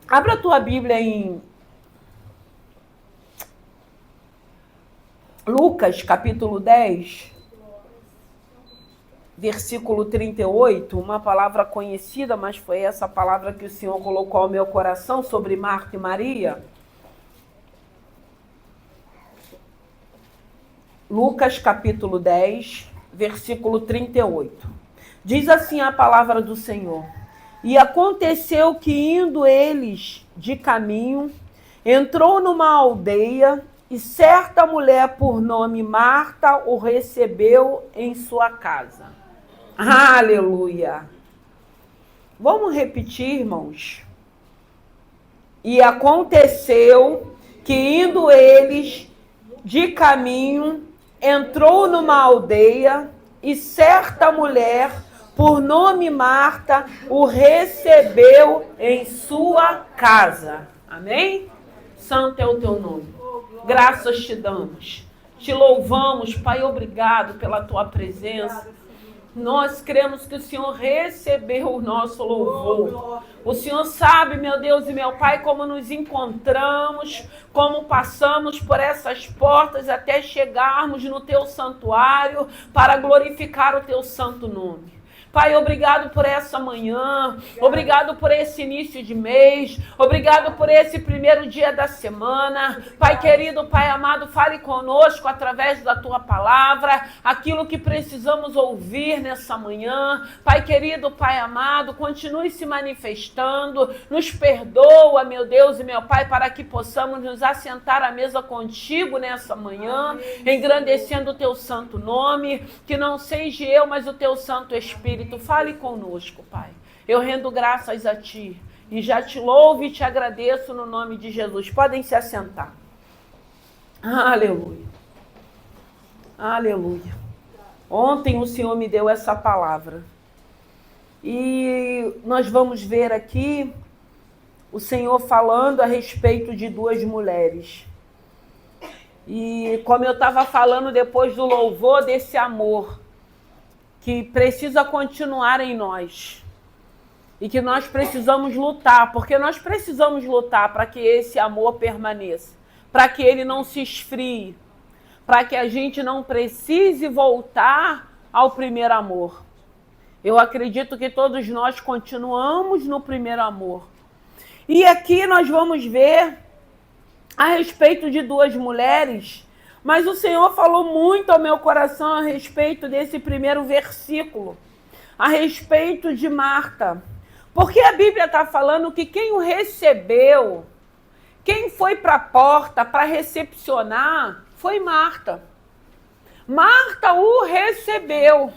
Abra a tua Bíblia em Lucas, capítulo 10, versículo 38, uma palavra conhecida, mas foi essa palavra que o Senhor colocou ao meu coração sobre Marta e Maria. Lucas, capítulo 10, versículo 38. Diz assim a palavra do Senhor: E aconteceu que, indo eles de caminho, entrou numa aldeia, e certa mulher por nome Marta o recebeu em sua casa. Aleluia! Vamos repetir, irmãos? E aconteceu que, indo eles de caminho, entrou numa aldeia, e certa mulher por nome Marta o recebeu em sua casa. Amém? Santo é o teu nome. Graças te damos. Te louvamos, Pai, obrigado pela tua presença. Nós cremos que o Senhor recebeu o nosso louvor. O Senhor sabe, meu Deus e meu Pai, como nos encontramos, como passamos por essas portas até chegarmos no teu santuário para glorificar o teu santo nome. Pai, obrigado por essa manhã, obrigado por esse início de mês, obrigado por esse primeiro dia da semana. Pai querido, Pai amado, fale conosco através da tua palavra, aquilo que precisamos ouvir nessa manhã. Pai querido, Pai amado, continue se manifestando, nos perdoa, meu Deus e meu Pai, para que possamos nos assentar à mesa contigo nessa manhã, engrandecendo o teu santo nome, que não seja eu, mas o teu Santo Espírito. Fale conosco, Pai. Eu rendo graças a Ti e já te louvo e te agradeço no nome de Jesus. Podem se assentar. Aleluia. Aleluia. Ontem o Senhor me deu essa palavra. E nós vamos ver aqui o Senhor falando a respeito de duas mulheres. E como eu estava falando depois do louvor, desse amor que precisa continuar em nós e que nós precisamos lutar, porque nós precisamos lutar para que esse amor permaneça, para que ele não se esfrie, para que a gente não precise voltar ao primeiro amor. Eu acredito que todos nós continuamos no primeiro amor. E aqui nós vamos ver a respeito de duas mulheres. Mas o Senhor falou muito ao meu coração a respeito desse primeiro versículo, a respeito de Marta. Porque a Bíblia está falando que quem o recebeu, quem foi para a porta para recepcionar, foi Marta. Marta o recebeu.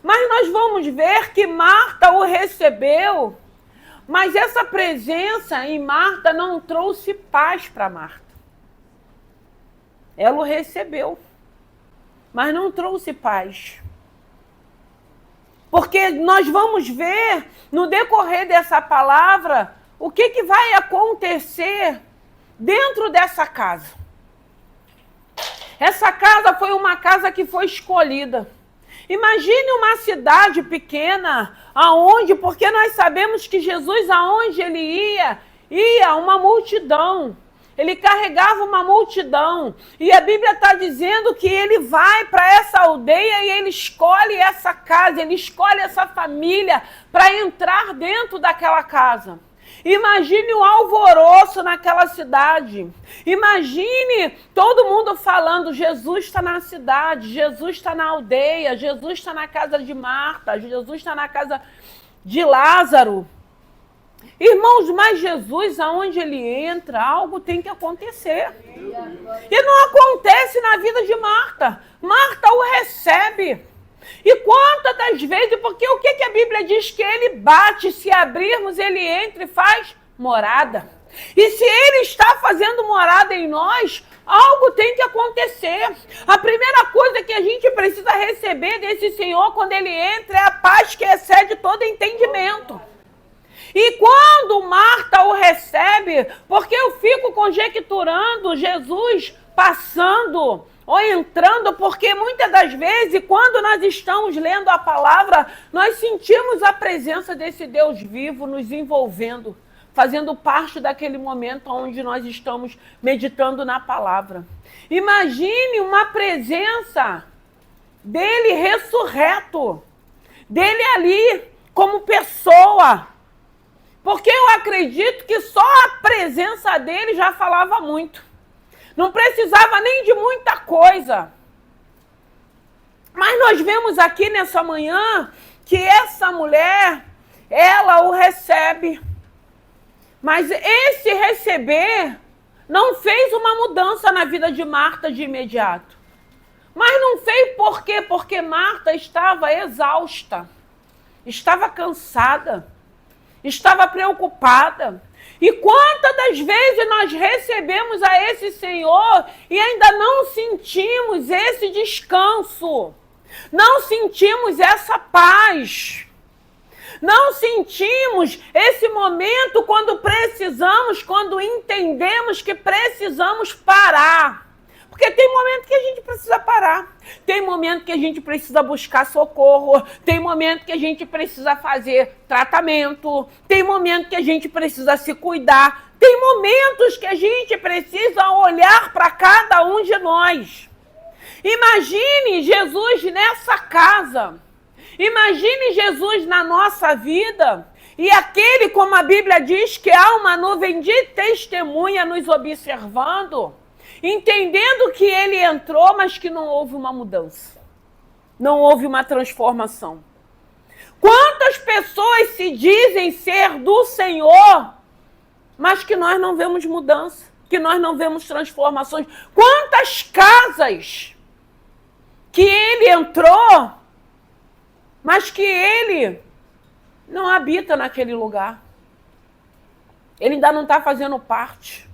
Mas nós vamos ver que Marta o recebeu, mas essa presença em Marta não trouxe paz para Marta. Ela o recebeu, mas não trouxe paz. Porque nós vamos ver no decorrer dessa palavra o que vai acontecer dentro dessa casa. Essa casa foi uma casa que foi escolhida. Imagine uma cidade pequena, aonde, porque nós sabemos que Jesus, aonde ele ia uma multidão. Ele carregava uma multidão. E a Bíblia está dizendo que ele vai para essa aldeia e ele escolhe essa casa, ele escolhe essa família para entrar dentro daquela casa. Imagine o alvoroço naquela cidade. Imagine todo mundo falando: Jesus está na cidade, Jesus está na aldeia, Jesus está na casa de Marta, Jesus está na casa de Lázaro. Irmãos, mas Jesus, aonde ele entra, algo tem que acontecer. E não acontece na vida de Marta. Marta o recebe. E quantas das vezes, porque o que a Bíblia diz? Que ele bate, se abrirmos, ele entra e faz morada. E se ele está fazendo morada em nós, algo tem que acontecer. A primeira coisa que a gente precisa receber desse Senhor quando ele entra é a paz que excede todo entendimento. E quando Marta o recebe, porque eu fico conjecturando Jesus passando ou entrando, porque muitas das vezes, quando nós estamos lendo a palavra, nós sentimos a presença desse Deus vivo nos envolvendo. fazendo parte daquele momento onde nós estamos meditando na palavra. Imagine uma presença dele ressurreto, dele ali como pessoa. Porque eu acredito que só a presença dele já falava muito. Não precisava nem de muita coisa. Mas nós vemos aqui nessa manhã que essa mulher, ela o recebe. Mas esse receber não fez uma mudança na vida de Marta de imediato. Mas não fez por quê? Porque Marta estava exausta, estava cansada, estava preocupada. E quantas das vezes nós recebemos a esse Senhor e ainda não sentimos esse descanso, não sentimos essa paz, não sentimos esse momento quando precisamos, quando entendemos que precisamos parar. Porque tem momento que a gente precisa parar, tem momento que a gente precisa buscar socorro, tem momento que a gente precisa fazer tratamento, tem momento que a gente precisa se cuidar, tem momentos que a gente precisa olhar para cada um de nós. Imagine Jesus nessa casa, imagine Jesus na nossa vida, e aquele, como a Bíblia diz, que há uma nuvem de testemunha nos observando, entendendo que ele entrou, mas que não houve uma mudança. Não houve uma transformação. Quantas pessoas se dizem ser do Senhor, mas que nós não vemos mudança, que nós não vemos transformações. Quantas casas que ele entrou, mas que ele não habita naquele lugar. Ele ainda não está fazendo parte.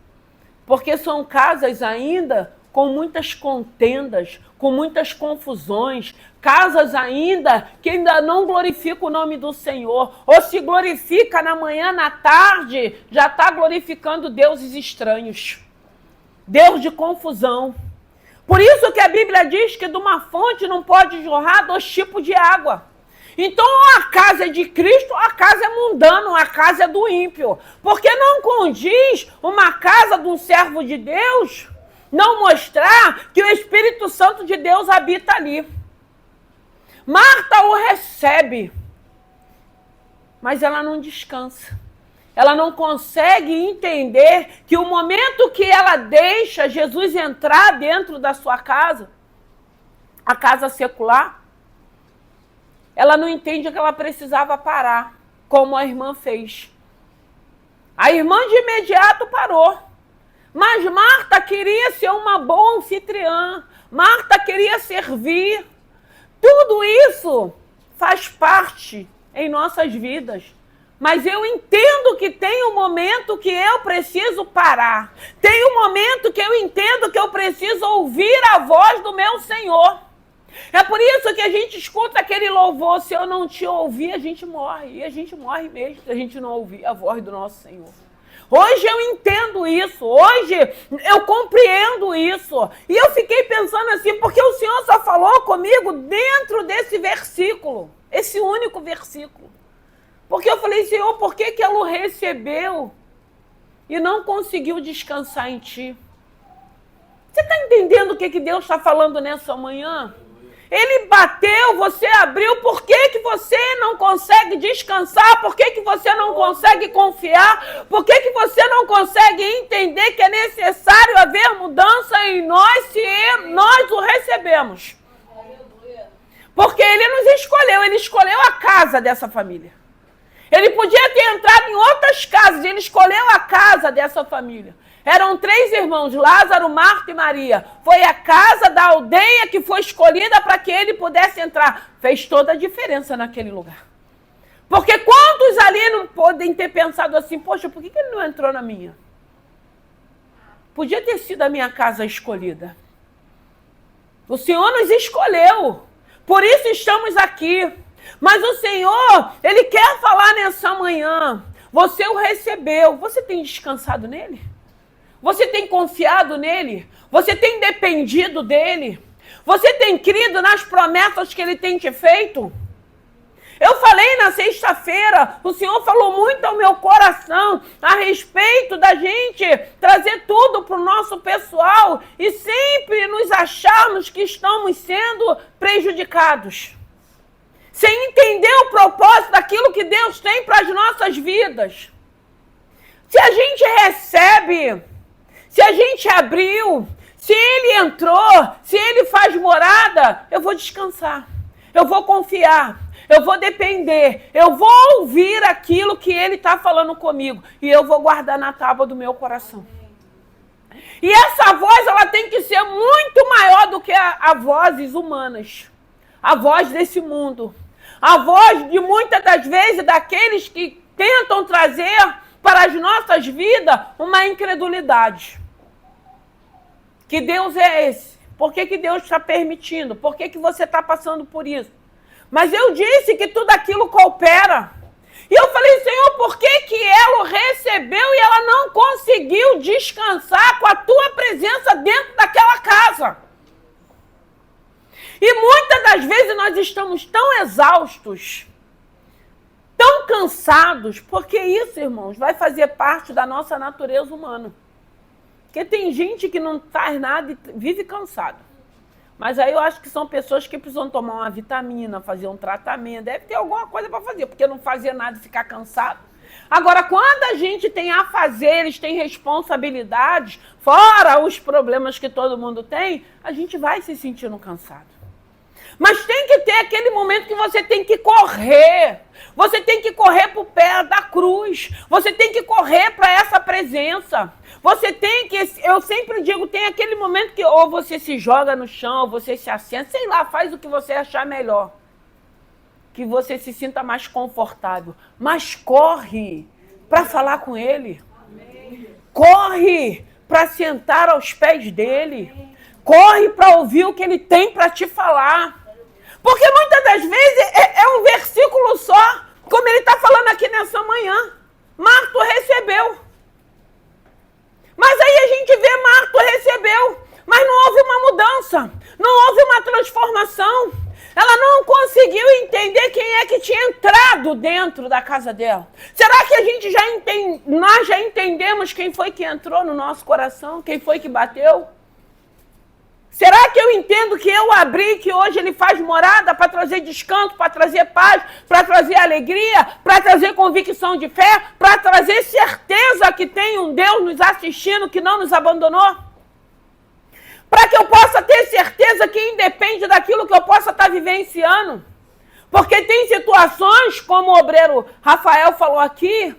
Porque são casas ainda com muitas contendas, com muitas confusões, casas ainda que ainda não glorificam o nome do Senhor, ou se glorifica na manhã, na tarde, já está glorificando deuses estranhos, Deus de confusão. Por isso que a Bíblia diz que de uma fonte não pode jorrar 2 tipos de água. Então, ou a casa é de Cristo, ou a casa é mundana, ou a casa é do ímpio. Porque não condiz uma casa de um servo de Deus não mostrar que o Espírito Santo de Deus habita ali. Marta o recebe, mas ela não descansa. Ela não consegue entender que o momento que ela deixa Jesus entrar dentro da sua casa, a casa secular, ela não entende que ela precisava parar, como a irmã fez. A irmã de imediato parou. Mas Marta queria ser uma boa anfitriã. Marta queria servir. Tudo isso faz parte em nossas vidas. Mas eu entendo que tem um momento que eu preciso parar. Tem um momento que eu entendo que eu preciso ouvir a voz do meu Senhor. É por isso que a gente escuta aquele louvor, se eu não te ouvir, a gente morre. E a gente morre mesmo se a gente não ouvir a voz do nosso Senhor. Hoje eu entendo isso, hoje eu compreendo isso. E eu fiquei pensando assim, porque o Senhor só falou comigo dentro desse versículo, esse único versículo. Porque eu falei, Senhor, por que ela o recebeu e não conseguiu descansar em ti? Você está entendendo o que Deus está falando nessa manhã? Ele bateu, você abriu, por que você não consegue descansar? Por que você não consegue confiar? Por que você não consegue entender que é necessário haver mudança em nós se nós o recebemos? Porque ele nos escolheu, ele escolheu a casa dessa família. Ele podia ter entrado em outras casas, ele escolheu a casa dessa família. Eram 3 irmãos, Lázaro, Marta e Maria. Foi a casa da aldeia que foi escolhida para que ele pudesse entrar. Fez toda a diferença naquele lugar. Porque quantos ali não podem ter pensado assim, poxa, por que ele não entrou na minha? Podia ter sido a minha casa escolhida. O Senhor nos escolheu. Por isso estamos aqui. Mas o Senhor, Ele quer falar nessa manhã. Você o recebeu. Você tem descansado nele? Você tem confiado nele? Você tem dependido dele? Você tem crido nas promessas que ele tem te feito? Eu falei na sexta-feira, o Senhor falou muito ao meu coração a respeito da gente trazer tudo para o nosso pessoal e sempre nos acharmos que estamos sendo prejudicados. Sem entender o propósito daquilo que Deus tem para as nossas vidas. Se a gente recebe, se a gente abriu, se Ele entrou, se Ele faz morada, eu vou descansar, eu vou confiar, eu vou depender, eu vou ouvir aquilo que Ele está falando comigo e eu vou guardar na tábua do meu coração. E essa voz, ela tem que ser muito maior do que a vozes humanas, a voz desse mundo, a voz de muitas das vezes daqueles que tentam trazer para as nossas vidas uma incredulidade. Que Deus é esse? Por que Deus está permitindo? Por que você está passando por isso? Mas eu disse que tudo aquilo coopera. E eu falei, Senhor, por que ela o recebeu e ela não conseguiu descansar com a tua presença dentro daquela casa? E muitas das vezes nós estamos tão exaustos, tão cansados, porque isso, irmãos, vai fazer parte da nossa natureza humana. Porque tem gente que não faz nada e vive cansado. Mas aí eu acho que são pessoas que precisam tomar uma vitamina, fazer um tratamento. Deve ter alguma coisa para fazer, porque não fazer nada e ficar cansado. Agora, quando a gente tem afazeres, tem responsabilidades, fora os problemas que todo mundo tem, a gente vai se sentindo cansado. Mas tem que ter aquele momento que você tem que correr. Você tem que correr para o pé da cruz. Você tem que correr para essa presença. Você tem que, eu sempre digo, tem aquele momento que ou você se joga no chão, ou você se assenta, sei lá, faz o que você achar melhor. Que você se sinta mais confortável. Mas corre para falar com Ele. Corre para sentar aos pés dEle. Corre para ouvir o que Ele tem para te falar. Porque muitas das vezes é um versículo só, como Ele está falando aqui nessa manhã. Marta recebeu. Mas aí a gente vê Marta recebeu, mas não houve uma mudança, não houve uma transformação. Ela não conseguiu entender quem é que tinha entrado dentro da casa dela. Será que a gente nós já entendemos quem foi que entrou no nosso coração? Quem foi que bateu? Será que eu entendo que eu abri, que hoje Ele faz morada para trazer descanso, para trazer paz, para trazer alegria, para trazer convicção de fé, para trazer certeza que tem um Deus nos assistindo, que não nos abandonou? Para que eu possa ter certeza que independe daquilo que eu possa estar vivenciando. Porque tem situações, como o obreiro Rafael falou aqui,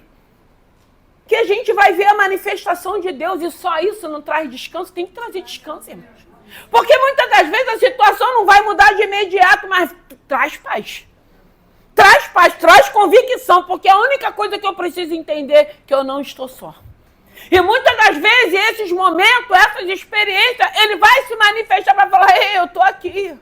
que a gente vai ver a manifestação de Deus e só isso não traz descanso. Tem que trazer descanso, irmãos. Porque muitas das vezes a situação não vai mudar de imediato, mas traz paz. Traz paz, traz convicção, porque a única coisa que eu preciso entender é que eu não estou só. E muitas das vezes, esses momentos, essas experiências, Ele vai se manifestar para falar, ei, eu estou aqui.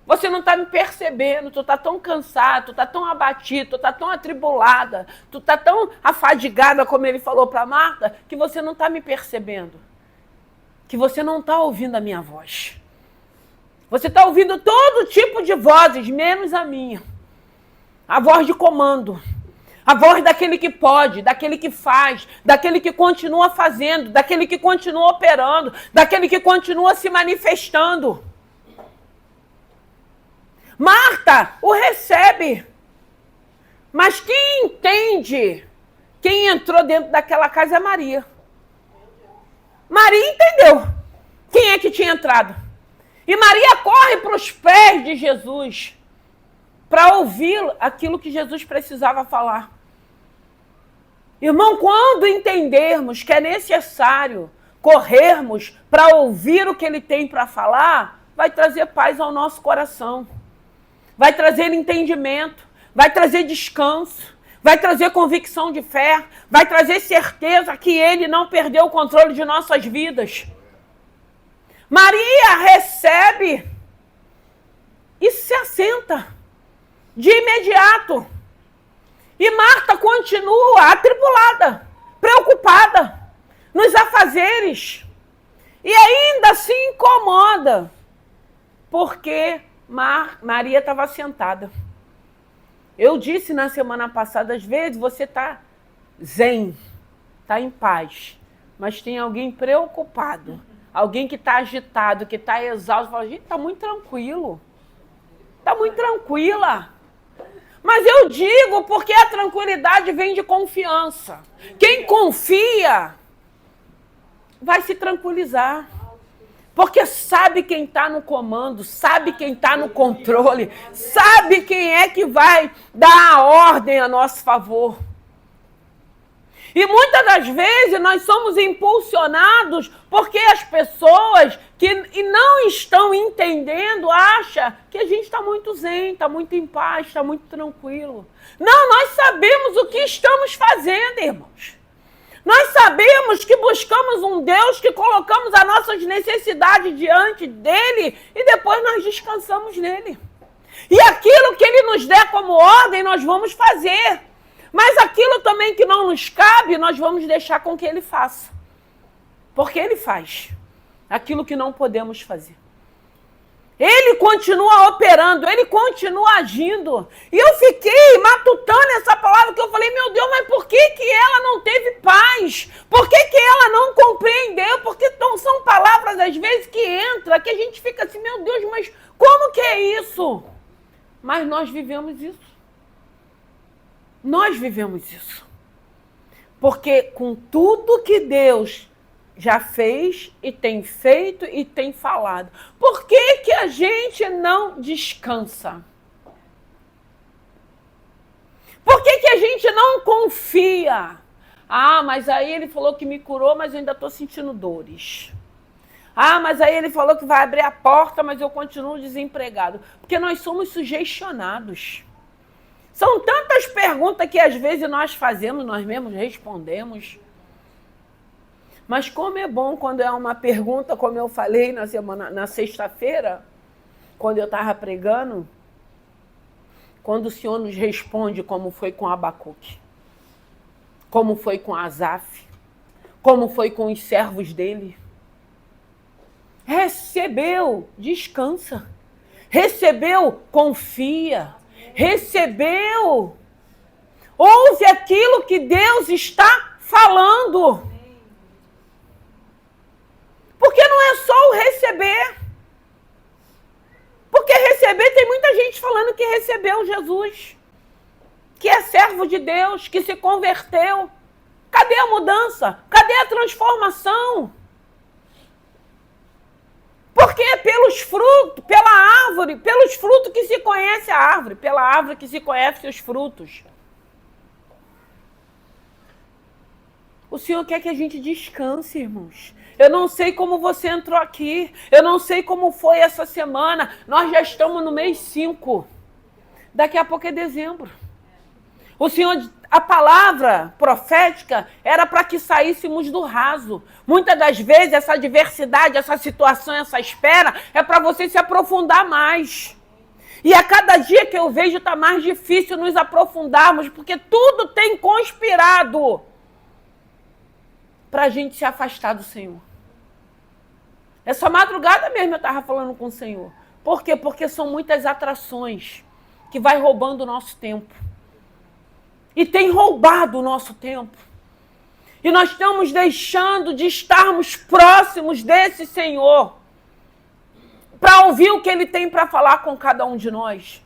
Você não está me percebendo, tu está tão cansado, tu está tão abatido, tu está tão atribulada, tu está tão afadigada, como Ele falou para Marta, que você não está me percebendo. Que você não está ouvindo a minha voz. Você está ouvindo todo tipo de vozes, menos a minha. A voz de comando. A voz daquele que pode, daquele que faz, daquele que continua fazendo, daquele que continua operando, daquele que continua se manifestando. Marta o recebe. Mas quem entende, quem entrou dentro daquela casa é Maria. Maria entendeu quem é que tinha entrado. E Maria corre para os pés de Jesus para ouvir aquilo que Jesus precisava falar. Irmão, quando entendermos que é necessário corrermos para ouvir o que Ele tem para falar, vai trazer paz ao nosso coração. Vai trazer entendimento, vai trazer descanso. Vai trazer convicção de fé, vai trazer certeza que Ele não perdeu o controle de nossas vidas. Maria recebe e se assenta de imediato. E Marta continua atribulada, preocupada, nos afazeres. E ainda se incomoda, porque Maria estava sentada. Eu disse na semana passada, às vezes você está zen, está em paz, mas tem alguém preocupado, alguém que está agitado, que está exausto, fala, gente, está muito tranquilo, está muito tranquila. Mas eu digo porque a tranquilidade vem de confiança. Quem confia vai se tranquilizar. Porque sabe quem está no comando, sabe quem está no controle, sabe quem é que vai dar a ordem a nosso favor. E muitas das vezes nós somos impulsionados porque as pessoas que não estão entendendo acham que a gente está muito zen, está muito em paz, está muito tranquilo. Não, nós sabemos o que estamos fazendo, irmãos. Nós sabemos que buscamos um Deus que colocamos as nossas necessidades diante dele e depois nós descansamos nele. E aquilo que ele nos der como ordem, nós vamos fazer. Mas aquilo também que não nos cabe, nós vamos deixar com que ele faça. Porque ele faz aquilo que não podemos fazer. Ele continua operando, ele continua agindo. E eu fiquei matutando essa palavra que eu falei, meu Deus, mas por que ela não teve paz? Por que ela não compreendeu? Porque são palavras, às vezes, que entram, que a gente fica assim, meu Deus, mas como que é isso? Mas nós vivemos isso. Nós vivemos isso. Porque com tudo que Deus já fez e tem feito e tem falado, por que a gente não descansa? Por que a gente não confia? Ah, mas aí ele falou que me curou, mas eu ainda estou sentindo dores. Ah, mas aí ele falou que vai abrir a porta, mas eu continuo desempregado. Porque nós somos sugestionados. São tantas perguntas que às vezes nós fazemos, nós mesmos respondemos. Mas como é bom quando é uma pergunta, como eu falei na sexta-feira, quando eu estava pregando, quando o Senhor nos responde como foi com Abacuque, como foi com Asaf, como foi com os servos dele. Recebeu, descansa. Recebeu, confia. Recebeu, ouve aquilo que Deus está falando. Porque não é só o receber. Porque receber, tem muita gente falando que recebeu Jesus, que é servo de Deus, que se converteu. Cadê a mudança? Cadê a transformação? Porque é pelos frutos, pela árvore, pelos frutos que se conhece a árvore, pela árvore que se conhece os frutos. O Senhor quer que a gente descanse, irmãos. Eu não sei como você entrou aqui, eu não sei como foi essa semana, nós já estamos no mês 5. Daqui a pouco é dezembro. O Senhor, a palavra profética era para que saíssemos do raso. Muitas das vezes essa adversidade, essa situação, essa espera é para você se aprofundar mais. E a cada dia que eu vejo está mais difícil nos aprofundarmos, porque tudo tem conspirado para a gente se afastar do Senhor. Essa madrugada mesmo eu estava falando com o Senhor. Por quê? Porque são muitas atrações que vai roubando o nosso tempo. E tem roubado o nosso tempo. E nós estamos deixando de estarmos próximos desse Senhor para ouvir o que Ele tem para falar com cada um de nós.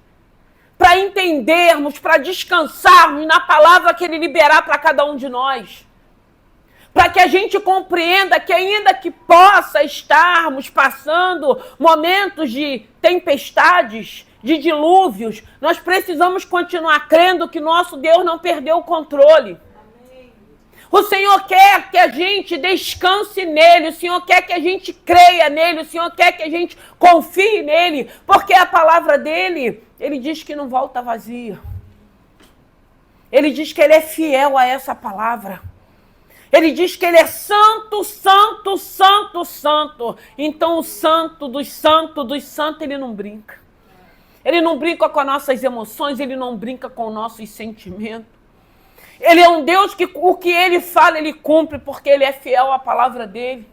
Para entendermos, para descansarmos na palavra que Ele liberar para cada um de nós. Para que a gente compreenda que ainda que possa estarmos passando momentos de tempestades, de dilúvios, nós precisamos continuar crendo que nosso Deus não perdeu o controle. Amém. O Senhor quer que a gente descanse nele, o Senhor quer que a gente creia nele, o Senhor quer que a gente confie nele, porque a palavra dele, ele diz que não volta vazia. Ele diz que ele é fiel a essa palavra. Ele diz que ele é santo, santo, santo, santo. Então o santo dos santos, ele não brinca. Ele não brinca com as nossas emoções, ele não brinca com os nossos sentimentos. Ele é um Deus que o que ele fala, ele cumpre, porque ele é fiel à palavra dele.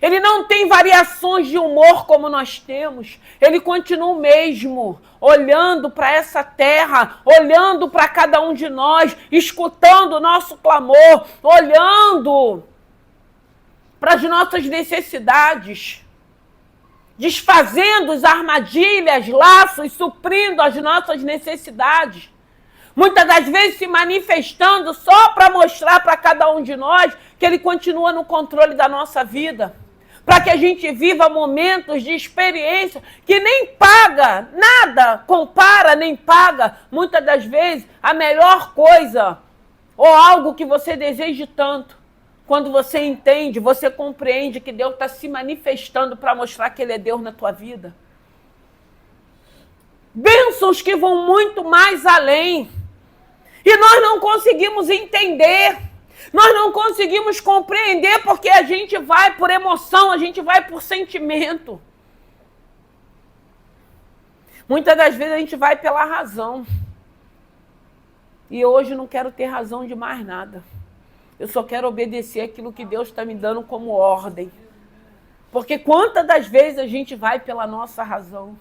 Ele não tem variações de humor como nós temos. Ele continua o mesmo, olhando para essa terra, olhando para cada um de nós, escutando o nosso clamor, olhando para as nossas necessidades, desfazendo as armadilhas, laços, suprindo as nossas necessidades. Muitas das vezes se manifestando só para mostrar para cada um de nós que Ele continua no controle da nossa vida. Para que a gente viva momentos de experiência que nem paga, nada compara, nem paga, muitas das vezes, a melhor coisa ou algo que você deseje tanto. Quando você entende, você compreende que Deus está se manifestando para mostrar que Ele é Deus na tua vida. Bênçãos que vão muito mais além. E nós não conseguimos entender. Nós não conseguimos compreender porque a gente vai por emoção, a gente vai por sentimento. Muitas das vezes a gente vai pela razão. E hoje não quero ter razão de mais nada. Eu só quero obedecer aquilo que Deus está me dando como ordem. Porque quantas das vezes a gente vai pela nossa razão?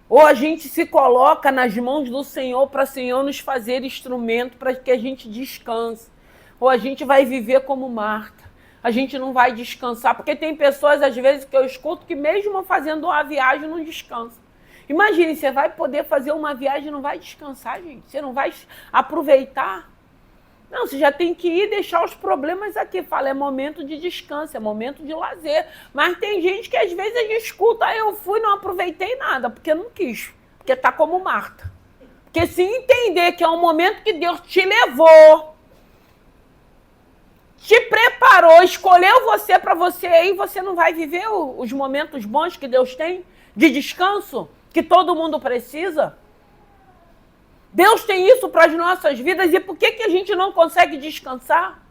Ou a gente se coloca nas mãos do Senhor para o Senhor nos fazer instrumento para que a gente descanse. Ou a gente vai viver como Marta. A gente não vai descansar. Porque tem pessoas, às vezes, que eu escuto que mesmo fazendo uma viagem não descansa. Imagine, você vai poder fazer uma viagem e não vai descansar, gente. Você não vai aproveitar. Não, você já tem que ir deixar os problemas aqui. Fala, é momento de descanso, é momento de lazer. Mas tem gente que às vezes a gente escuta, eu fui e não aproveitei nada, porque não quis. Porque tá como Marta. Porque se entender que é um momento que Deus te levou, te preparou, escolheu você para você ir, você não vai viver os momentos bons que Deus tem de descanso, que todo mundo precisa. Deus tem isso para as nossas vidas. E por que a gente não consegue descansar?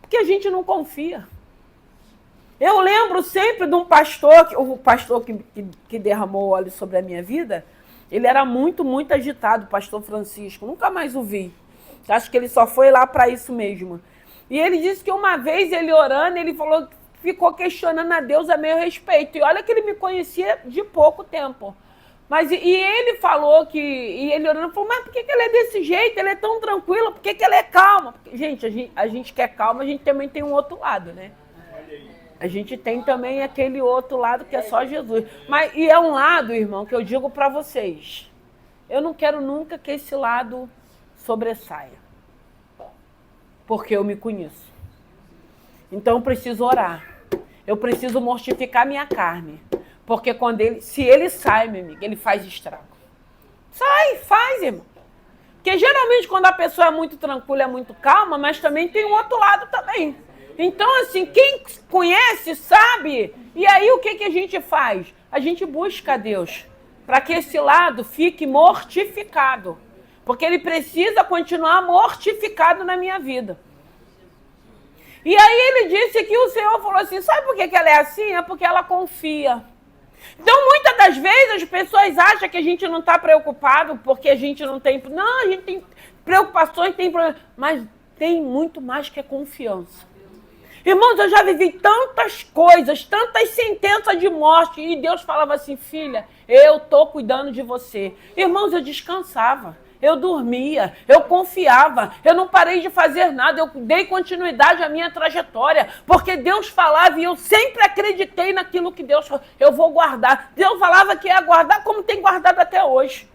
Porque a gente não confia. Eu lembro sempre de um pastor, o pastor que derramou óleo sobre a minha vida. Ele era muito, muito agitado, o pastor Francisco. Nunca mais o vi. Acho que ele só foi lá para isso mesmo. E ele disse que uma vez ele orando, ele falou, ficou questionando a Deus a meu respeito. E olha que ele me conhecia de pouco tempo. Mas e ele falou que, e ele orando, falou, mas por que ele é desse jeito? Ele é tão tranquilo, por que ele é calmo? Porque, gente, a gente quer calma, a gente também tem um outro lado, né? A gente tem também aquele outro lado que é só Jesus. E é um lado, irmão, que eu digo para vocês. Eu não quero nunca que esse lado sobressaia. Porque eu me conheço. Então eu preciso orar. Eu preciso mortificar minha carne. Porque se ele sai, meu amigo, ele faz estrago. Faz, irmão. Porque geralmente quando a pessoa é muito tranquila, é muito calma, mas também tem um outro lado também. Então, assim, quem conhece, sabe. E aí o que a gente faz? A gente busca a Deus para que esse lado fique mortificado. Porque ele precisa continuar mortificado na minha vida. E aí ele disse que o Senhor falou assim, sabe por que ela é assim? É porque ela confia. Então, muitas das vezes, as pessoas acham que a gente não está preocupado porque a gente não tem... Não, a gente tem preocupações, tem problemas, mas tem muito mais que a confiança. Irmãos, eu já vivi tantas coisas, tantas sentenças de morte, e Deus falava assim, filha, eu estou cuidando de você. Irmãos, eu descansava. Eu dormia, eu confiava, eu não parei de fazer nada, eu dei continuidade à minha trajetória, porque Deus falava e eu sempre acreditei naquilo que Deus falou, eu vou guardar. Deus falava que ia guardar como tem guardado até hoje.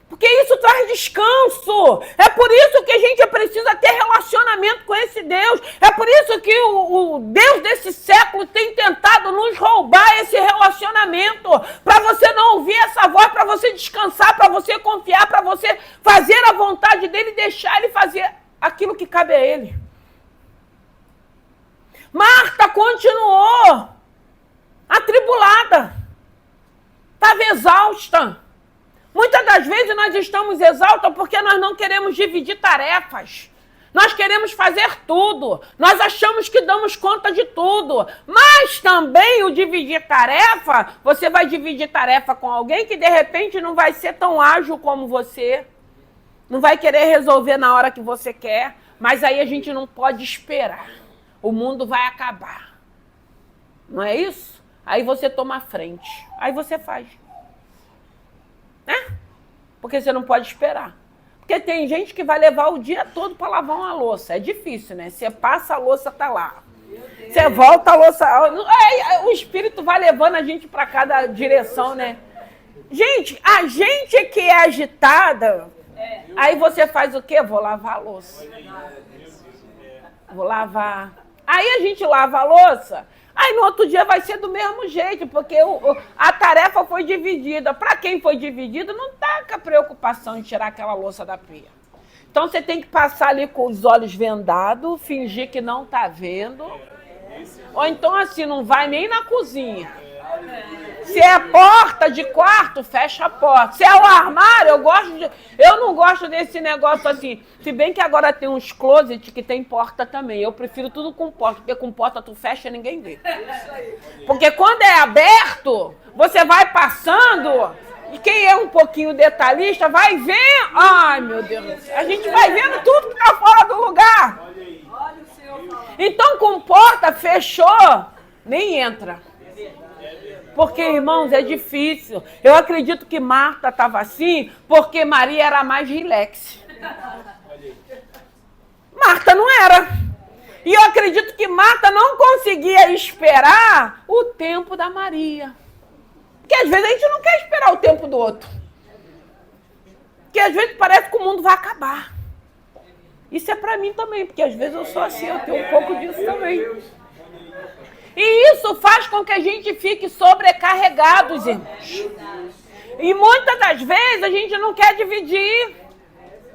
Porque isso traz descanso. É por isso que a gente precisa ter relacionamento com esse Deus. É por isso que o Deus desse século tem tentado nos roubar esse relacionamento. Para você não ouvir essa voz, para você descansar, para você confiar, para você fazer a vontade dele e deixar ele fazer aquilo que cabe a ele. Marta continuou atribulada. Estava exausta. Muitas das vezes nós estamos exaltos porque nós não queremos dividir tarefas. Nós queremos fazer tudo. Nós achamos que damos conta de tudo. Mas também o dividir tarefa, você vai dividir tarefa com alguém que de repente não vai ser tão ágil como você. Não vai querer resolver na hora que você quer. Mas aí a gente não pode esperar. O mundo vai acabar. Não é isso? Aí você toma a frente. Aí você faz. Né? Porque você não pode esperar. Porque tem gente que vai levar o dia todo para lavar uma louça. É difícil, né? Você passa, a louça tá lá. Você volta, a louça... O Espírito vai levando a gente para cada direção, né? Gente, a gente que é agitada, aí você faz o quê? Vou lavar a louça. Vou lavar. Aí a gente lava a louça, aí no outro dia vai ser do mesmo jeito, porque a tarefa foi dividida. Para quem foi dividido, não tá com a preocupação de tirar aquela louça da pia. Então você tem que passar ali com os olhos vendados, fingir que não tá vendo. Ou então assim, não vai nem na cozinha. Se é porta de quarto, fecha a porta. Se é o armário, eu não gosto desse negócio assim. Se bem que agora tem uns closet que tem porta também. Eu prefiro tudo com porta, porque com porta tu fecha e ninguém vê. Porque quando é aberto, você vai passando, e quem é um pouquinho detalhista vai ver. Ai, meu Deus, a gente vai vendo tudo que tá fora do lugar. Então com porta, fechou, nem entra. Porque, irmãos, é difícil. Eu acredito que Marta estava assim porque Maria era mais relax. Marta não era. E eu acredito que Marta não conseguia esperar o tempo da Maria. Porque às vezes a gente não quer esperar o tempo do outro. Porque às vezes parece que o mundo vai acabar. Isso é para mim também, porque às vezes eu sou assim, eu tenho um pouco disso também. E isso faz com que a gente fique sobrecarregados, irmãos. E muitas das vezes a gente não quer dividir.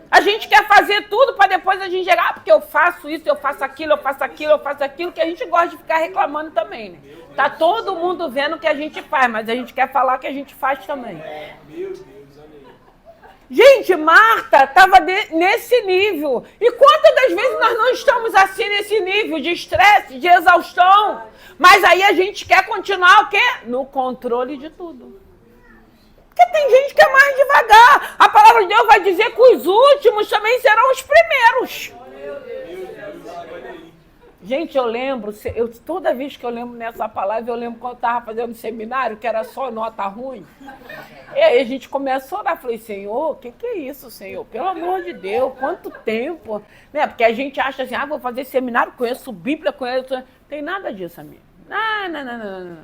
A gente quer fazer tudo para depois a gente chegar, porque eu faço isso, eu faço aquilo, eu faço aquilo, eu faço aquilo, que a gente gosta de ficar reclamando também, né? Tá todo mundo vendo o que a gente faz, mas a gente quer falar que a gente faz também. Gente, Marta estava nesse nível. E quantas das vezes nós não estamos assim nesse nível de estresse, de exaustão? Mas aí a gente quer continuar o quê? No controle de tudo. Porque tem gente que é mais devagar. A palavra de Deus vai dizer que os últimos também serão os primeiros. Gente, eu lembro, toda vez que eu lembro nessa palavra, eu lembro quando eu estava fazendo seminário, que era só nota ruim. E aí a gente começa a orar. Falei, Senhor, o que é isso, Senhor? Pelo amor de Deus, quanto tempo? Né? Porque a gente acha assim, vou fazer seminário, conheço Bíblia, conheço... Tem nada disso, amigo. Não.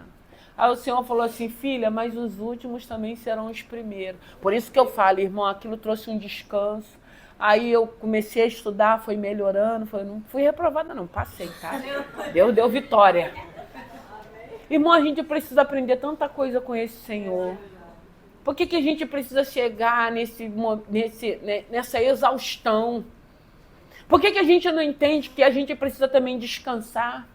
Aí o Senhor falou assim, filha, mas os últimos também serão os primeiros. Por isso que eu falo, irmão, aquilo trouxe um descanso. Aí eu comecei a estudar, foi melhorando, não fui reprovada não, passei, tá? Deus deu vitória. Irmão, a gente precisa aprender tanta coisa com esse Senhor. Por que a gente precisa chegar nessa exaustão? Por que a gente não entende que a gente precisa também descansar?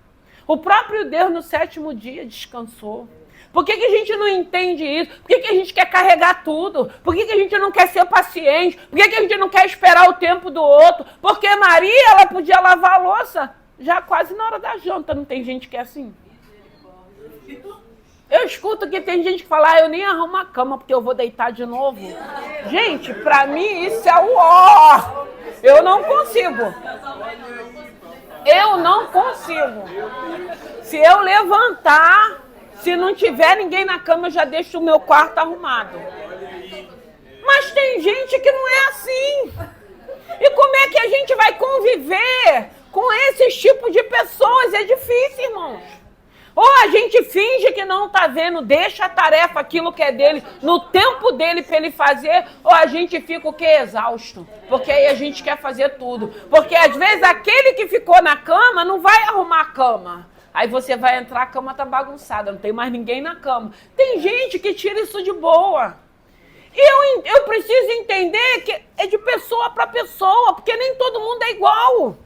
O próprio Deus no 7º dia descansou. Por que a gente não entende isso? Por que a gente quer carregar tudo? Por que a gente não quer ser paciente? Por que a gente não quer esperar o tempo do outro? Porque Maria, ela podia lavar a louça já quase na hora da janta. Não tem gente que é assim? Eu escuto que tem gente que fala, eu nem arrumo a cama porque eu vou deitar de novo. Gente, pra mim isso é o ó. Eu não consigo. Eu não consigo. Se eu levantar... Se não tiver ninguém na cama, eu já deixo o meu quarto arrumado. Mas tem gente que não é assim. E como é que a gente vai conviver com esses tipos de pessoas? É difícil, irmãos. Ou a gente finge que não está vendo, deixa a tarefa, aquilo que é dele, no tempo dele para ele fazer, ou a gente fica o quê? Exausto. Porque aí a gente quer fazer tudo. Porque às vezes aquele que ficou na cama não vai arrumar a cama. Aí você vai entrar, a cama tá bagunçada, não tem mais ninguém na cama. Tem gente que tira isso de boa. E eu preciso entender que é de pessoa para pessoa, porque nem todo mundo é igual.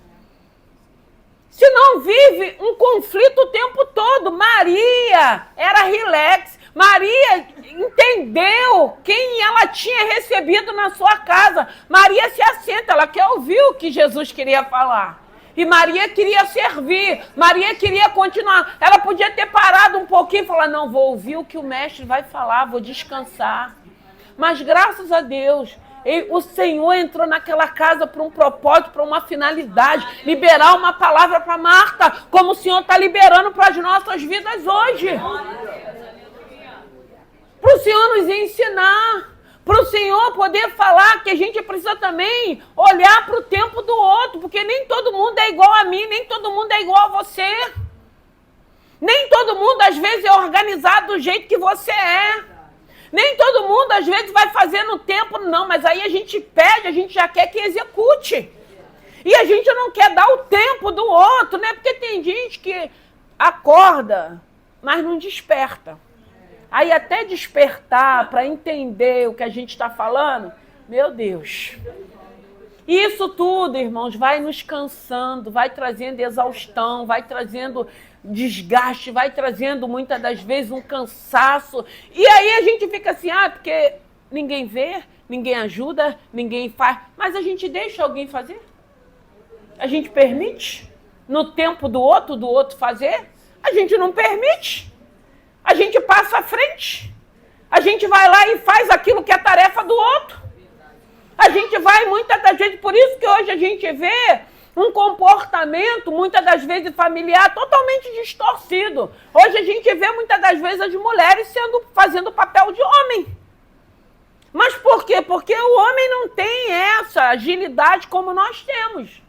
Se não vive um conflito o tempo todo. Maria era relax. Maria entendeu quem ela tinha recebido na sua casa. Maria se assenta, ela quer ouvir o que Jesus queria falar. E Maria queria servir, Maria queria continuar. Ela podia ter parado um pouquinho e falar, não, vou ouvir o que o mestre vai falar, vou descansar. Mas graças a Deus, O Senhor entrou naquela casa para um propósito, para uma finalidade, liberar uma palavra para Marta, como o Senhor está liberando para as nossas vidas hoje. Para o Senhor nos ensinar, para o Senhor poder falar que a gente precisa também olhar para o tempo do outro, porque nem todo mundo é igual a mim, nem todo mundo é igual a você. Nem todo mundo, às vezes, é organizado do jeito que você é. Nem todo mundo, às vezes, vai fazer no tempo, não. Mas aí a gente pede, a gente já quer que execute. E a gente não quer dar o tempo do outro, né? Porque tem gente que acorda, mas não desperta. Aí até despertar para entender o que a gente está falando, meu Deus. Isso tudo, irmãos, vai nos cansando, vai trazendo exaustão, vai trazendo desgaste, vai trazendo muitas das vezes um cansaço. E aí a gente fica assim, porque ninguém vê, ninguém ajuda, ninguém faz. Mas a gente deixa alguém fazer? A gente permite? No tempo do outro fazer? A gente não permite. A gente passa à frente. A gente vai lá e faz aquilo que é tarefa do outro. A gente vai muitas das vezes, por isso que hoje a gente vê um comportamento, muitas das vezes familiar, totalmente distorcido. Hoje a gente vê muitas das vezes as mulheres fazendo o papel de homem. Mas por quê? Porque o homem não tem essa agilidade como nós temos.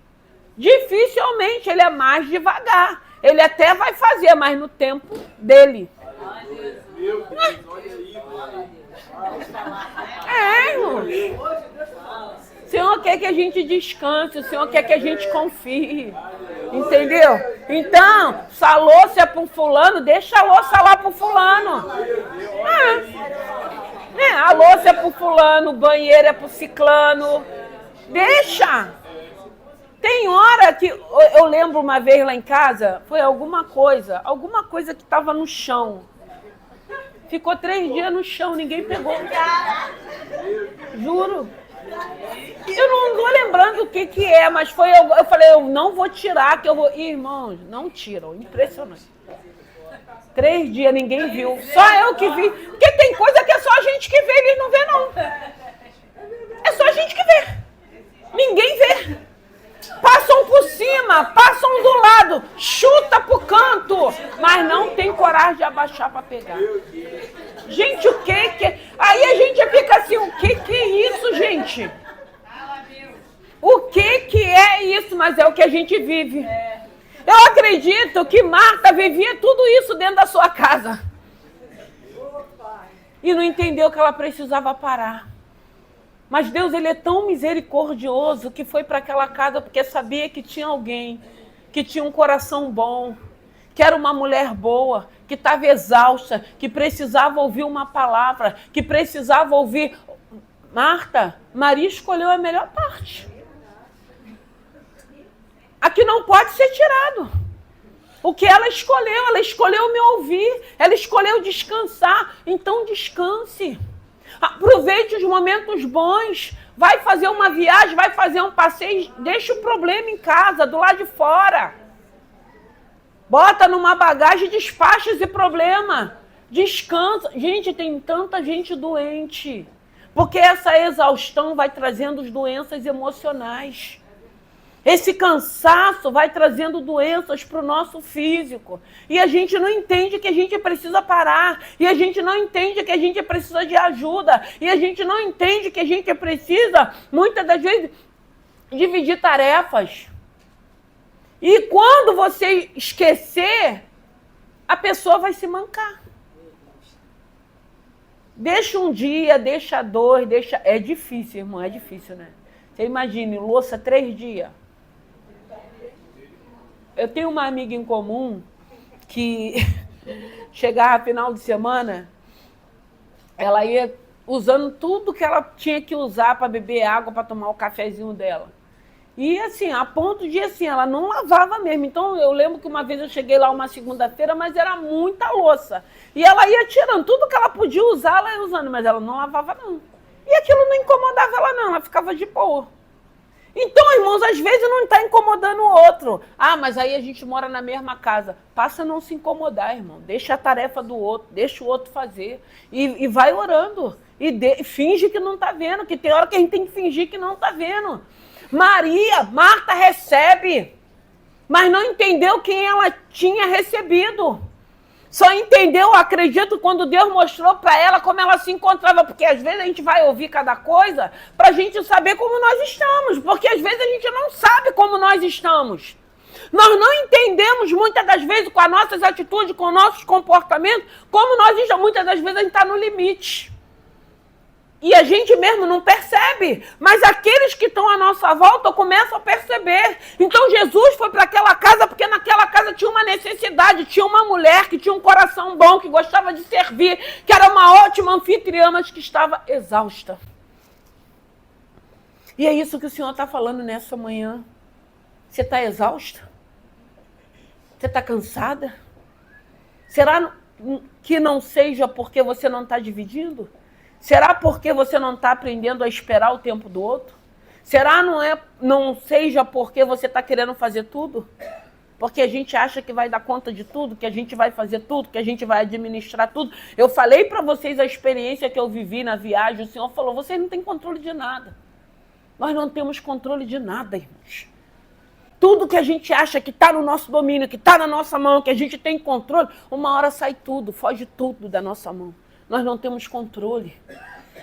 Dificilmente, ele é mais devagar. Ele até vai fazer, mas no tempo dele. Irmãos. O Senhor quer que a gente descanse, o Senhor quer que a gente confie. Entendeu? Então, se a louça é para o fulano, deixa a louça lá para o fulano. A louça é para o fulano, o banheiro é para o ciclano. Deixa. Tem hora que... Eu lembro uma vez lá em casa, foi alguma coisa que estava no chão. Ficou 3 dias no chão, ninguém pegou. Juro. Eu não estou lembrando o que é, mas foi... Eu falei, eu não vou tirar, que eu vou... Irmãos, não tiram, impressionante. 3 dias, ninguém viu. Só eu que vi. Porque tem coisa que é só a gente que vê, eles não vê, não. É só a gente que vê. Ninguém vê. Passam por cima, passam do lado, chuta pro canto, mas não tem coragem de abaixar para pegar. Gente, o que é? Aí a gente fica assim, o que é isso, gente? O que é isso? Mas é o que a gente vive. Eu acredito que Marta vivia tudo isso dentro da sua casa. E não entendeu que ela precisava parar. Mas Deus, ele é tão misericordioso que foi para aquela casa porque sabia que tinha alguém, que tinha um coração bom, que era uma mulher boa, que estava exausta, que precisava ouvir uma palavra, que precisava ouvir. Maria escolheu a melhor parte. A que não pode ser tirado. O que ela escolheu me ouvir, ela escolheu descansar. Então descanse. Aproveite os momentos bons, vai fazer uma viagem, vai fazer um passeio, deixa o problema em casa, do lado de fora. Bota numa bagagem e despacha esse problema. Descansa. Gente, tem tanta gente doente, porque essa exaustão vai trazendo doenças emocionais. Esse cansaço vai trazendo doenças para o nosso físico. E a gente não entende que a gente precisa parar. E a gente não entende que a gente precisa de ajuda. E a gente não entende que a gente precisa, muitas das vezes, dividir tarefas. E quando você esquecer, a pessoa vai se mancar. Deixa um dia, deixa 2, deixa... É difícil, irmão, é difícil, né? Você imagine, louça 3 dias. Eu tenho uma amiga em comum que chegava final de semana, ela ia usando tudo que ela tinha que usar para beber água, para tomar o cafezinho dela. E assim, a ponto de assim, ela não lavava mesmo. Então eu lembro que uma vez eu cheguei lá uma segunda-feira, mas era muita louça. E ela ia tirando tudo que ela podia usar, ela ia usando, mas ela não lavava não. E aquilo não incomodava ela não, ela ficava de boa. Então, irmãos, às vezes não está incomodando o outro. Mas aí a gente mora na mesma casa. Passa a não se incomodar, irmão. Deixa a tarefa do outro, deixa o outro fazer. E vai orando. e finge que não está vendo, que tem hora que a gente tem que fingir que não está vendo. Marta recebe, mas não entendeu quem ela tinha recebido. Só entendeu, acredito, quando Deus mostrou para ela como ela se encontrava, porque às vezes a gente vai ouvir cada coisa para a gente saber como nós estamos, porque às vezes a gente não sabe como nós estamos. Nós não entendemos muitas das vezes com as nossas atitudes, com os nossos comportamentos, como nós estamos. Muitas das vezes a gente está no limite. E a gente mesmo não percebe, mas aqueles que estão à nossa volta começam a perceber. Então Jesus foi para aquela casa porque naquela casa tinha uma necessidade, tinha uma mulher que tinha um coração bom, que gostava de servir, que era uma ótima anfitriã, mas que estava exausta. E é isso que o Senhor está falando nessa manhã. Você está exausta? Você está cansada? Será que não seja porque você não está dividindo? Será porque você não está aprendendo a esperar o tempo do outro? Será não seja porque você está querendo fazer tudo? Porque a gente acha que vai dar conta de tudo, que a gente vai fazer tudo, que a gente vai administrar tudo. Eu falei para vocês a experiência que eu vivi na viagem. O Senhor falou, vocês não têm controle de nada. Nós não temos controle de nada, irmãos. Tudo que a gente acha que está no nosso domínio, que está na nossa mão, que a gente tem controle, uma hora sai tudo, foge tudo da nossa mão. Nós não temos controle.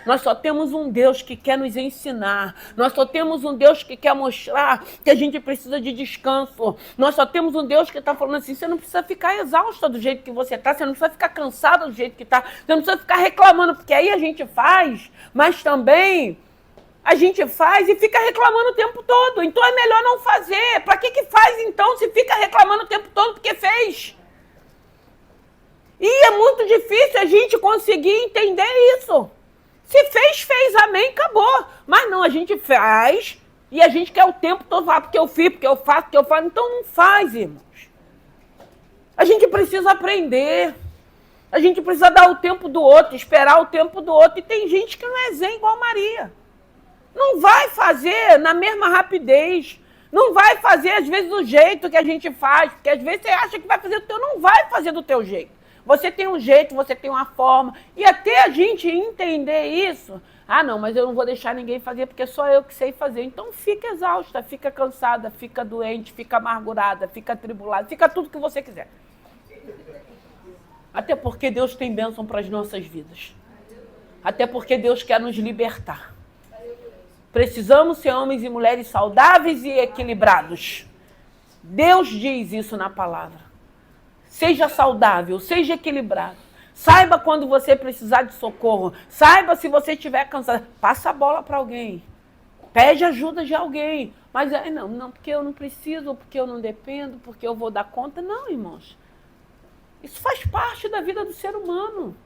Nós só temos um Deus que quer nos ensinar. Nós só temos um Deus que quer mostrar que a gente precisa de descanso. Nós só temos um Deus que está falando assim, você não precisa ficar exausta do jeito que você está, você não precisa ficar cansada do jeito que está, você não precisa ficar reclamando, porque aí a gente faz, mas também a gente faz e fica reclamando o tempo todo. Então é melhor não fazer. Para que faz então se fica reclamando o tempo todo porque fez? E é muito difícil a gente conseguir entender isso. Se fez, fez, amém, acabou. Mas não, a gente faz e a gente quer o tempo todo falar, porque eu fiz, porque eu faço, porque eu faço. Então não faz, irmãos. A gente precisa aprender. A gente precisa dar o tempo do outro, esperar o tempo do outro. E tem gente que não é zen igual Maria. Não vai fazer na mesma rapidez. Não vai fazer, às vezes, do jeito que a gente faz. Porque às vezes você acha que vai fazer do teu, não vai fazer do teu jeito. Você tem um jeito, você tem uma forma. E até a gente entender isso, não, mas eu não vou deixar ninguém fazer porque só eu que sei fazer. Então fica exausta, fica cansada, fica doente, fica amargurada, fica atribulada, fica tudo que você quiser. Até porque Deus tem bênção para as nossas vidas. Até porque Deus quer nos libertar. Precisamos ser homens e mulheres saudáveis e equilibrados. Deus diz isso na palavra. Seja saudável, seja equilibrado. Saiba quando você precisar de socorro. Saiba se você estiver cansado. Passa a bola para alguém. Pede ajuda de alguém. Mas não, porque eu não preciso, porque eu não dependo, porque eu vou dar conta. Não, irmãos. Isso faz parte da vida do ser humano.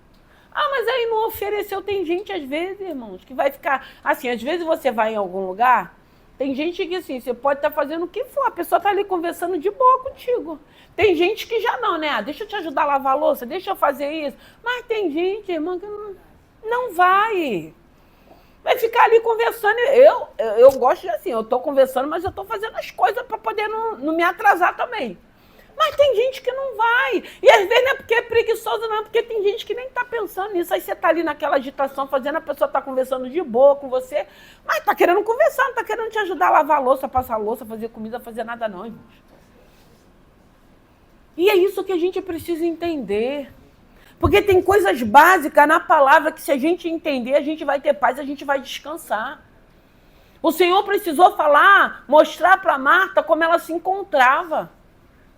Mas aí não ofereceu. Tem gente, às vezes, irmãos, que vai ficar... Assim, às vezes você vai em algum lugar, tem gente que, assim, você pode estar fazendo o que for, a pessoa está ali conversando de boa contigo. Tem gente que já não, né? Deixa eu te ajudar a lavar a louça, deixa eu fazer isso. Mas tem gente, irmão, que não vai. Vai ficar ali conversando. Eu gosto de assim, eu estou conversando, mas eu estou fazendo as coisas para poder não me atrasar também. Mas tem gente que não vai. E às vezes não é porque é preguiçoso, não, é porque tem gente que nem está pensando nisso. Aí você está ali naquela agitação, fazendo, a pessoa está conversando de boa com você, mas está querendo conversar, não está querendo te ajudar a lavar a louça, passar a louça, fazer comida, fazer nada não, irmãos. E é isso que a gente precisa entender. Porque tem coisas básicas na palavra que se a gente entender, a gente vai ter paz, a gente vai descansar. O Senhor precisou falar, mostrar para Marta como ela se encontrava.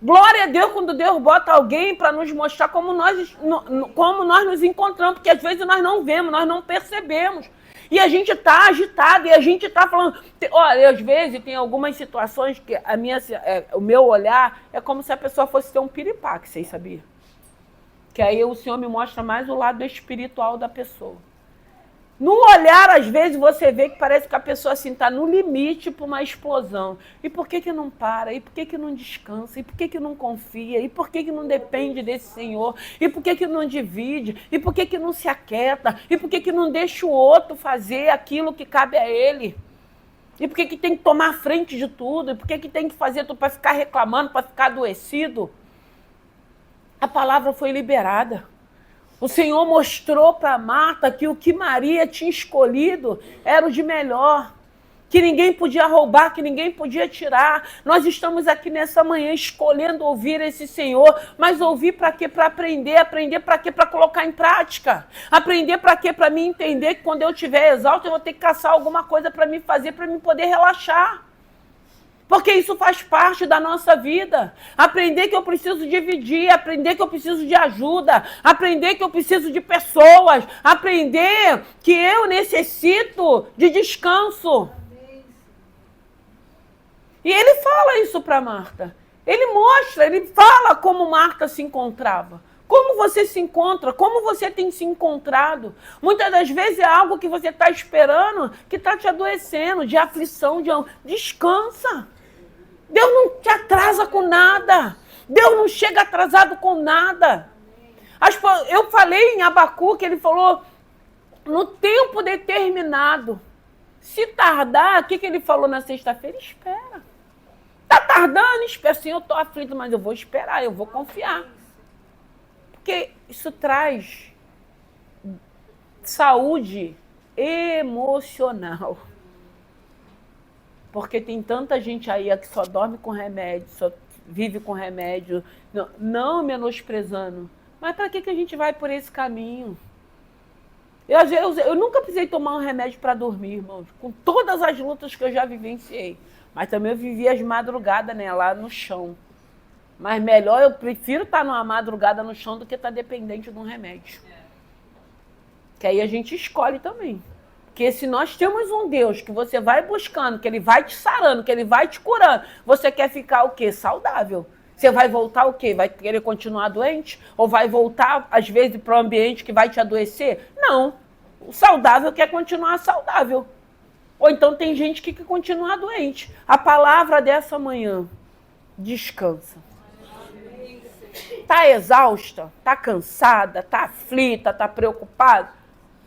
Glória a Deus quando Deus bota alguém para nos mostrar como nós nos encontramos, porque às vezes nós não vemos, nós não percebemos. E a gente está agitado, e a gente está falando... Olha, às vezes tem algumas situações que o meu olhar é como se a pessoa fosse ter um piripaque, vocês sabiam? Que aí o Senhor me mostra mais o lado espiritual da pessoa. No olhar, às vezes, você vê que parece que a pessoa assim está no limite para uma explosão. E por que não para? E por que não descansa? E por que não confia? E por que não depende desse Senhor? E por que não divide? E por que não se aquieta? E por que não deixa o outro fazer aquilo que cabe a ele? E por que tem que tomar a frente de tudo? E por que tem que fazer tudo para ficar reclamando, para ficar adoecido? A palavra foi liberada. O Senhor mostrou para Marta que o que Maria tinha escolhido era o de melhor, que ninguém podia roubar, que ninguém podia tirar. Nós estamos aqui nessa manhã escolhendo ouvir esse Senhor, mas ouvir para quê? Para aprender. Aprender para quê? Para colocar em prática. Aprender para quê? Para mim entender que quando eu estiver exausto, eu vou ter que caçar alguma coisa para me fazer, para me poder relaxar. Porque isso faz parte da nossa vida. Aprender que eu preciso dividir, aprender que eu preciso de ajuda, aprender que eu preciso de pessoas, aprender que eu necessito de descanso. E ele fala isso para Marta. Ele mostra, ele fala como Marta se encontrava. Como você se encontra? Como você tem se encontrado? Muitas das vezes é algo que você está esperando, que está te adoecendo, de aflição, descansa. Deus não te atrasa com nada. Deus não chega atrasado com nada. Eu falei em Abacuque, ele falou, no tempo determinado. Se tardar, o que ele falou na sexta-feira? Espera. Está tardando? Espera. Sim, eu estou aflito, mas eu vou esperar, eu vou confiar. Porque isso traz saúde emocional. Porque tem tanta gente aí que só dorme com remédio, só vive com remédio, não menosprezando. Mas para que a gente vai por esse caminho? Eu nunca precisei tomar um remédio para dormir, irmãos, com todas as lutas que eu já vivenciei. Mas também eu vivi as madrugadas, né, lá no chão. Mas melhor, eu prefiro estar numa madrugada no chão do que estar dependente de um remédio. Que aí a gente escolhe também. Porque se nós temos um Deus que você vai buscando, que ele vai te sarando, que ele vai te curando, você quer ficar o quê? Saudável. Você vai voltar o quê? Vai querer continuar doente? Ou vai voltar, às vezes, para um ambiente que vai te adoecer? Não. O saudável quer continuar saudável. Ou então tem gente que quer continuar doente. A palavra dessa manhã, descansa. Está exausta? Está cansada? Está aflita? Está preocupada?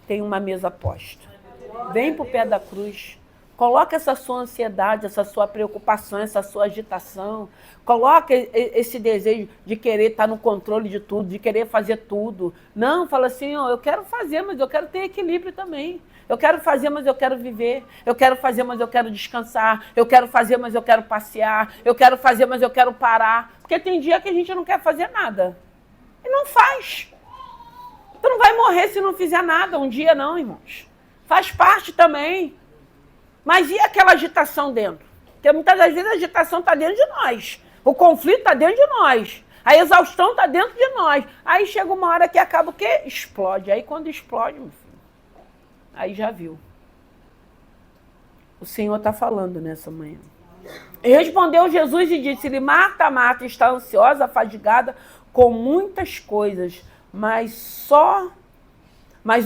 Tem uma mesa posta. Vem para o pé da cruz. Coloca essa sua ansiedade, essa sua preocupação, essa sua agitação. Coloca esse desejo de querer estar no controle de tudo, de querer fazer tudo. Não, fala assim, eu quero fazer, mas eu quero ter equilíbrio também. Eu quero fazer, mas eu quero viver. Eu quero fazer, mas eu quero descansar. Eu quero fazer, mas eu quero passear. Eu quero fazer, mas eu quero parar. Porque tem dia que a gente não quer fazer nada. E não faz. Tu não vai morrer se não fizer nada um dia não, irmãos. Faz parte também. Mas e aquela agitação dentro? Porque muitas das vezes a agitação está dentro de nós. O conflito está dentro de nós. A exaustão está dentro de nós. Aí chega uma hora que acaba o quê? Explode. Aí quando explode, meu filho, aí já viu. O Senhor está falando nessa manhã. E respondeu Jesus e disse-lhe, Marta, Marta, está ansiosa, fadigada com muitas coisas, mas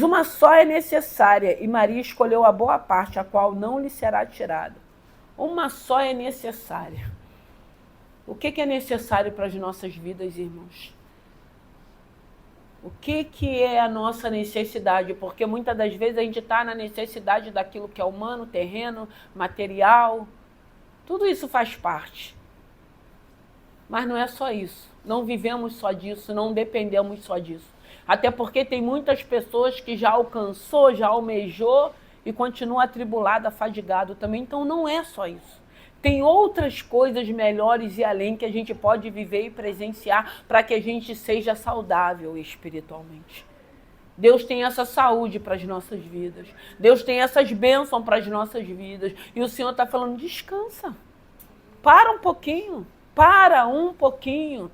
uma só é necessária, e Maria escolheu a boa parte, a qual não lhe será tirada. Uma só é necessária. O que é necessário para as nossas vidas, irmãos? O que é a nossa necessidade? Porque muitas das vezes a gente está na necessidade daquilo que é humano, terreno, material. Tudo isso faz parte. Mas não é só isso. Não vivemos só disso, não dependemos só disso. Até porque tem muitas pessoas que já alcançou, já almejou e continua atribulado, fadigado também. Então não é só isso. Tem outras coisas melhores e além que a gente pode viver e presenciar para que a gente seja saudável espiritualmente. Deus tem essa saúde para as nossas vidas. Deus tem essas bênçãos para as nossas vidas. E o Senhor está falando, descansa. Para um pouquinho. Para um pouquinho.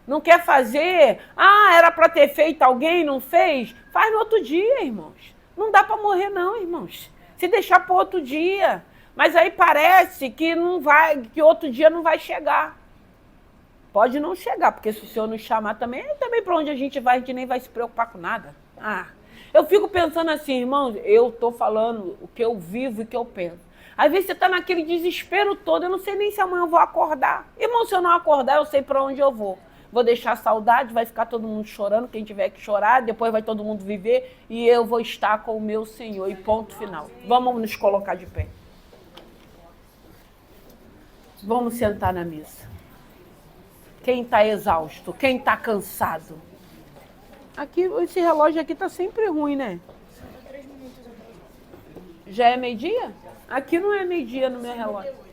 Não quer fazer? Era para ter feito, alguém não fez? Faz no outro dia, irmãos. Não dá para morrer não, irmãos. Se deixar para outro dia. Mas aí parece que não vai, que outro dia não vai chegar. Pode não chegar, porque se o Senhor nos chamar também para onde a gente vai nem vai se preocupar com nada. Eu fico pensando assim, irmãos, eu estou falando o que eu vivo e o que eu penso. Às vezes você está naquele desespero todo, eu não sei nem se amanhã eu vou acordar. Irmão, se eu não acordar, eu sei para onde eu vou. Vou deixar saudade, vai ficar todo mundo chorando, quem tiver que chorar, depois vai todo mundo viver e eu vou estar com o meu Senhor. E ponto final. Vamos nos colocar de pé. Vamos sentar na mesa. Quem está exausto, quem está cansado, Aqui, esse relógio aqui tá sempre ruim, né? Já é meio-dia? Aqui não é meio-dia no meu relógio.